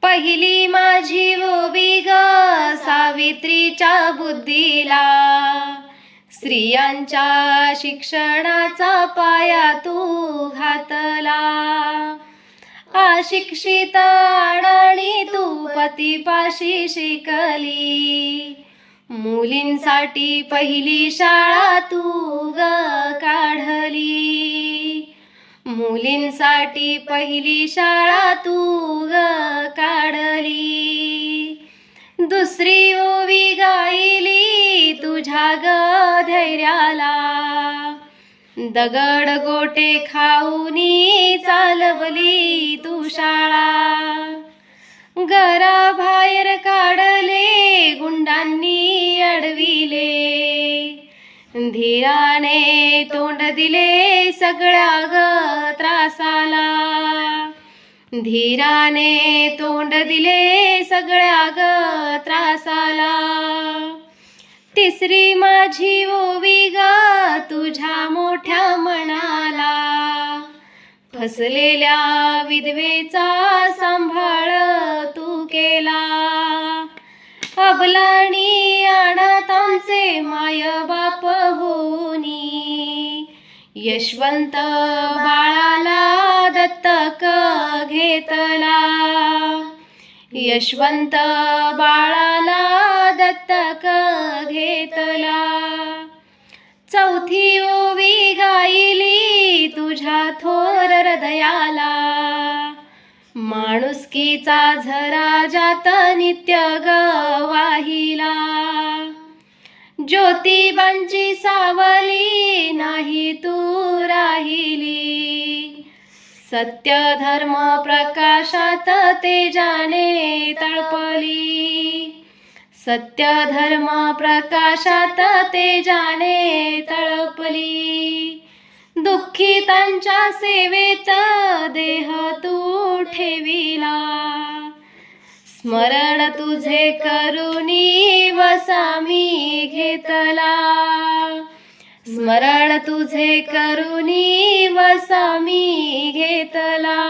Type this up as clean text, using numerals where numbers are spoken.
पहिली माझी ओवी ग सावित्रीच्या बुद्धीला, स्त्रियांच्या शिक्षणाचा पाया तू घातला. अशिक्षित अडाणी तू पतीपाशी शिकली, मुलींसाठी पहिली शाळा तू ग काढली. मुलींसाठी पहिली शाळा तू ग काढली. दुसरी ओवी गायली तुझ्या ग धैर्याला, दगड गोटे खाऊनी चालवली तू शाळा. घराबाहेर काढले गुंडांनी अडविले, धीराने तोंड दिले सगळ्या ग त्रासाला. धीराने तोंड दिले सगळ्या ग त्रासाला. तिसरी माझी ओवी ग तुझ्या मोठ्या मनाला, फसलेल्या विधवेचा सांभाळ तू केला. अबलाणी अनाथांचे माय बाप होनी, यशवंत बाळाला दत्तक घेतला. यशवंत बाळाला दत्तक घेतला. चौथी ओवी गायली तुझ्या थोर हृदयाला, माणुसकीचा झरा जात नित्य ग वाहिला. ज्योतिबांची सावली नाही तू राहिली, सत्य धर्म प्रकाशात तेजाने तळपली. सत्य धर्म प्रकाशात तेजाने तळपली. दुःखितांच्या सेवेत देह तू ठेविला, स्मरण तुझे करुणी वसामी घेतला. स्मरण तुझे करुणी वसामी घेतला.